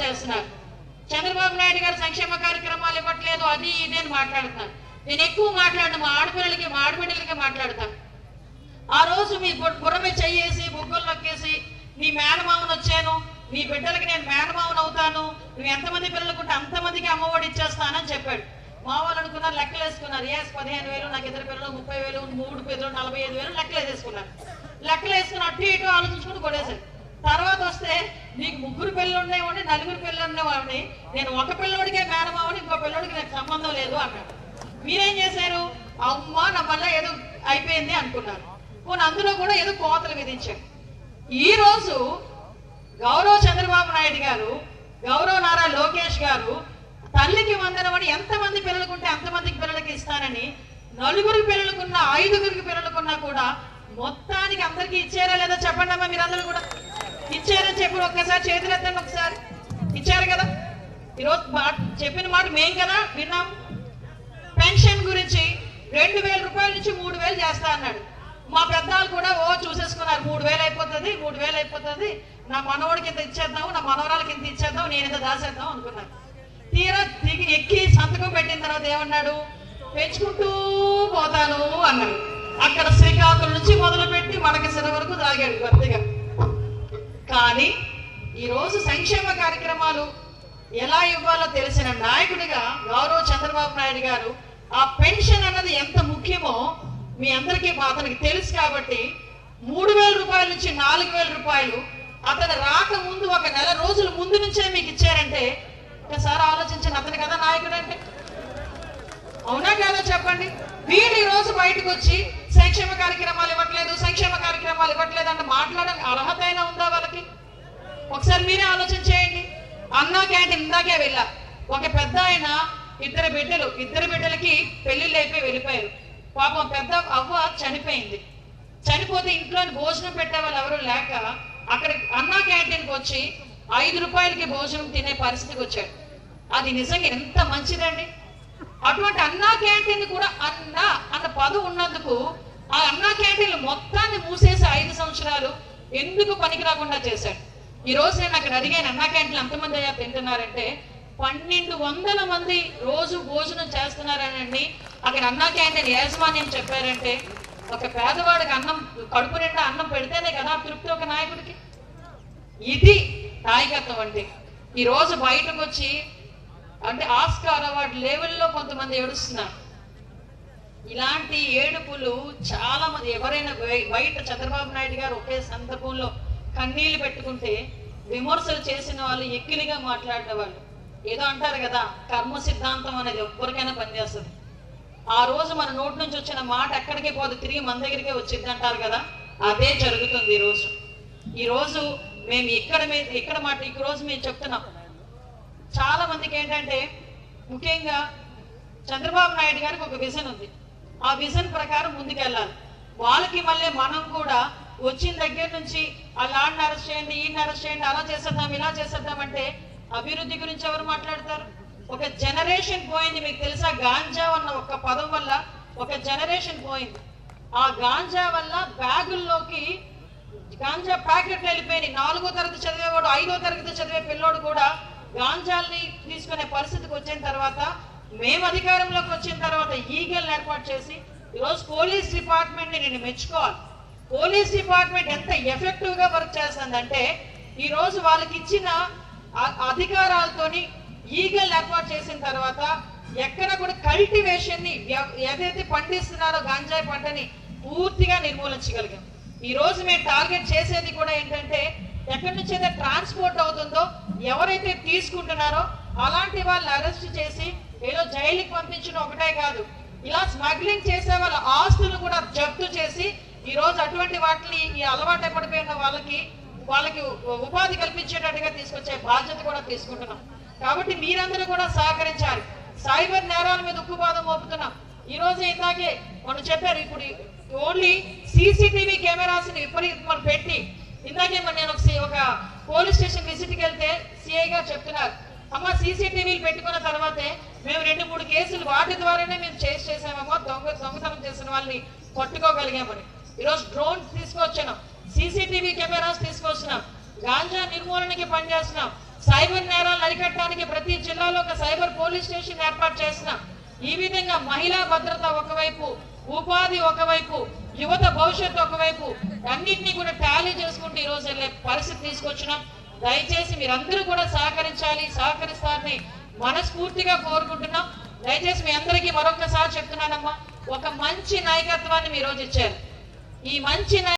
చేస్తున్నారు. చంద్రబాబు నాయుడు గారు సంక్షేమ కార్యక్రమాలు ఇవ్వట్లేదు, అది ఇది అని మాట్లాడుతున్నారు. నేను ఎక్కువ మాట్లాడను, మా ఆడబిడ్డలకి మాట్లాడతాను. ఆ రోజు మీ బుర్రమే చెయ్యేసి బుగ్గలు నొక్కేసి నీ మేనమామను వచ్చాను, నీ బిడ్డలకి నేను మేనమామను అవుతాను, నువ్వు ఎంతమంది పిల్లలకుంటే అంతమందికి అమ్మఒడి ఇచ్చేస్తానని చెప్పాడు. మా వాళ్ళు అనుకున్నారు, లెక్కలు వేసుకున్నారు. 15,000, నాకు 2 పిల్లలు 30,000, 3 పిల్లలు 45,000 లెక్కలు వేసుకున్నారు. లెక్కలు వేసుకుని అటు ఇటు ఆలోచించుకుని కొడేశారు. తర్వాత వస్తే నీకు 3 పిల్లలు ఉండేవాడిని, 4 పిల్లలు ఉండేవాడిని, నేను ఒక పిల్లోడికే మేనమావని, ఇంకో పిల్లోడికి నాకు సంబంధం లేదు అన్నాడు. మీరేం చేశారు? అమ్మ నా వల్ల ఏదో అయిపోయింది అనుకున్నారు. పోనీ అందులో కూడా ఏదో కోతలు విధించారు. ఈ రోజు గౌరవ చంద్రబాబు నాయుడు గారు, గౌరవ నారా లోకేష్ గారు తల్లికి వందనం అని ఎంతమంది పిల్లలకుంటే అంతమందికి పిల్లలకి ఇస్తానని 4 పిల్లలకున్న 5 పిల్లలకున్నా కూడా మొత్తానికి అందరికీ ఇచ్చారా లేదా చెప్పండి అమ్మా. మీరందరూ కూడా ఇచ్చారని చెప్పి ఒక్కసారి చేతులెత్తండి. ఒకసారి ఇచ్చారు కదా. ఈరోజు చెప్పిన మాట మేం కదా విన్నాం. పెన్షన్ గురించి 2,000 రూపాయల నుంచి 3,000 చేస్తా అన్నాడు. మా పెద్దవాళ్ళు కూడా చూసేసుకున్నారు, 3,000 అయిపోతుంది, నా మనవడికి ఇంత ఇచ్చేద్దాము, నా మనవరాలకి ఇంత ఇచ్చేద్దాం, నేను ఇంత దాసేద్దాం అనుకున్నాను. తీరా ఎక్కి సంతకం పెట్టిన తర్వాత ఏమన్నాడు? పెంచుకుంటూ పోతాను అన్నాడు. అక్కడ శ్రీకాకుళం నుంచి మొదలుపెట్టి మడకసిర వరకు తాగాడు కొద్దిగా. కానీ ఈరోజు సంక్షేమ కార్యక్రమాలు ఎలా ఇవ్వాలో తెలిసిన నాయకుడిగా గౌరవ చంద్రబాబు నాయుడు గారు ఆ పెన్షన్ అన్నది ఎంత ముఖ్యమో మీ అందరికీ అతనికి తెలుసు. కాబట్టి 3,000 రూపాయల నుంచి 4,000 రూపాయలు అతను రాకముందు 1 నెల రోజుల ముందు నుంచే మీకు ఇచ్చారంటే ఒకసారి ఆలోచించండి. అతను కదా నాయకుడు అంటే. అవునా కాదా చెప్పండి. వీళ్ళు ఈ రోజు బయటకు వచ్చి సంక్షేమ కార్యక్రమాలు ఇవ్వట్లేదు అంటే మాట్లాడడానికి అర్హత అయినా ఉందా వాళ్ళకి? ఒకసారి మీరే ఆలోచన చేయండి. అన్నా క్యాంటీన్ ఇందాకే వెళ్ళా. ఒక పెద్ద ఆయన 2 బిడ్డలకి పెళ్లిళ్ళు అయిపోయి వెళ్ళిపోయారు. పాపం పెద్ద అవ్వ చనిపోయింది. చనిపోతే ఇంట్లో భోజనం పెట్టే వాళ్ళు ఎవరు లేక అక్కడ అన్నా క్యాంటీన్కి వచ్చి 5 రూపాయలకి భోజనం తినే పరిస్థితికి వచ్చాడు. అది నిజంగా ఎంత మంచిదండి. అటువంటి అన్నా క్యాంటీన్ కూడా అన్న పదవి ఉన్నందుకు ఆ అన్నా క్యాంటీన్ మొత్తాన్ని మూసేసి 5 సంవత్సరాలు ఎందుకు పనికి రాకుండా చేశాడు. ఈ రోజు నేను అక్కడ అడిగాను, అన్నా క్యాంటీన్ ఎంతమంది అయ్యా తింటున్నారంటే 1,200 మంది రోజు భోజనం చేస్తున్నారనండి. అక్కడ అన్నా క్యాంటీన్ యాజమాన్యం చెప్పారంటే ఒక పేదవాడికి కడుపు నిండా అన్నం పెడితేనే కదా తృప్తి ఒక నాయకుడికి. ఇది నాయకత్వం అంటే. ఈ రోజు బయటకు వచ్చి అంటే ఆస్కార్ అవార్డు లెవెల్లో కొంతమంది ఏడుస్తున్నారు. ఇలాంటి ఏడుపులు చాలా మంది ఎవరైనా బయట చంద్రబాబు నాయుడు గారు ఒకే సందర్భంలో కన్నీళ్లు పెట్టుకుంటే విమర్శలు చేసిన వాళ్ళు ఎక్కిలిగా మాట్లాడే వాళ్ళు ఏదో అంటారు కదా, కర్మ సిద్ధాంతం అనేది ఎవరికైనా పనిచేస్తుంది. ఆ రోజు మన నోటి నుంచి వచ్చిన మాట ఎక్కడికి పోదు, తిరిగి మన దగ్గరికే వచ్చింది అంటారు కదా, అదే జరుగుతుంది ఈరోజు మేము ఇక్కడ మాట ఈరోజు మేము చెప్తున్నాం. చాలా మందికి ఏంటంటే ముఖ్యంగా చంద్రబాబు నాయుడు గారికి ఒక విజన్ ఉంది. ఆ విజన్ ప్రకారం ముందుకెళ్ళాలి. వాళ్ళకి మళ్ళీ మనం కూడా వచ్చిన దగ్గర నుంచి ఆ ల్యాండ్ అరెస్ట్ చేయండి, ఈయన అరెస్ట్ చేయండి, అలా చేసేద్దాం ఇలా చేసేద్దాం అంటే అభివృద్ధి గురించి ఎవరు మాట్లాడతారు? ఒక జనరేషన్ పోయింది. మీకు తెలుసా, గాంజా అన్న ఒక పదం వల్ల ఒక జనరేషన్ పోయింది. ఆ గాంజా వల్ల బ్యాగుల్లోకి గాంజా ప్యాకెట్లు వెళ్ళిపోయినాయి. 4వ తరగతి చదివేవాడు 5వ తరగతి చదివే పిల్లోడు కూడా గాంజాల్ని తీసుకునే పరిస్థితికి వచ్చిన తర్వాత మేము అధికారంలోకి వచ్చిన తర్వాత ఈగల్ని ఏర్పాటు చేసి ఈరోజు పోలీస్ డిపార్ట్మెంట్ ని నేను మెచ్చుకోవాలి. పోలీస్ డిపార్ట్మెంట్ ఎంత ఎఫెక్టివ్ గా వర్క్ చేస్తుందంటే ఈరోజు వాళ్ళకి ఇచ్చిన అధికారాలతోని ఈగల్ ఏర్పాటు చేసిన తర్వాత ఎక్కడ కూడా కల్టివేషన్ ని ఏదైతే పండిస్తున్నారో గాంజాయి పంటని పూర్తిగా నిర్మూలించగలిగాం. ఈ రోజు మేము టార్గెట్ చేసేది కూడా ఏంటంటే ఎక్కడి నుంచి అయితే ట్రాన్స్పోర్ట్ అవుతుందో ఎవరైతే తీసుకుంటున్నారో అలాంటి వాళ్ళని అరెస్ట్ చేసి ఏదో జైలుకి పంపించడం ఒకటే కాదు, ఇలా స్మగ్లింగ్ చేసే వాళ్ళ ఆస్తులు కూడా జప్తు చేసి ఈ రోజు అటువంటి వాటిని ఈ అలవాటు పడిపోయిన వాళ్ళకి ఉపాధి కల్పించేటట్టుగా తీసుకొచ్చే బాధ్యత కూడా తీసుకుంటున్నాం. కాబట్టి మీరందరూ కూడా సహకరించాలి. సైబర్ నేరాల మీద ఉక్కుపాదం మోపుతున్నాం. ఈ రోజు ఇందాకే మనం చెప్పారు, ఇప్పుడు ఓన్లీ సీసీటీవీ కెమెరాస్ మనం పెట్టి ఇందాకే నేను ఒక పోలీస్ స్టేషన్ విజిట్కి వెళ్తే సిఐ గారు చెప్తున్నారు, అమ్మ సీసీటీవీలు పెట్టుకున్న తర్వాతే మేము 2-3 కేసులు వాటి ద్వారానే మేము చేసామేమో, దొంగతనం చేసిన వాళ్ళని పట్టుకోగలిగామని. ఈరోజు డ్రోన్స్ తీసుకొచ్చినాం, సీసీటీవీ కెమెరాస్ తీసుకొచ్చినాం, గాంజా నిర్మూలనకి పనిచేస్తున్నాం, సైబర్ నేరాలను అరికట్టడానికి ప్రతి జిల్లాలో ఒక సైబర్ పోలీస్ స్టేషన్ ఏర్పాటు చేస్తున్నాం. ఈ విధంగా మహిళా భద్రత ఒకవైపు, ఉపాధి ఒకవైపు, యువత భవిష్యత్తు ఒకవైపు, అన్నింటినీ కూడా టాలీ చేసుకుంటూ ఈ రోజు వెళ్ళే పరిస్థితి తీసుకొచ్చినాం. దయచేసి మీరందరూ కూడా సహకరించాలి, సహకరిస్తారని మనస్ఫూర్తిగా కోరుకుంటున్నాం. దయచేసి మీ అందరికీ మరొకసారి చెప్తున్నానమ్మా, ఒక మంచి నాయకత్వాన్ని మీ రోజు ఇచ్చారు. ఈ మంచి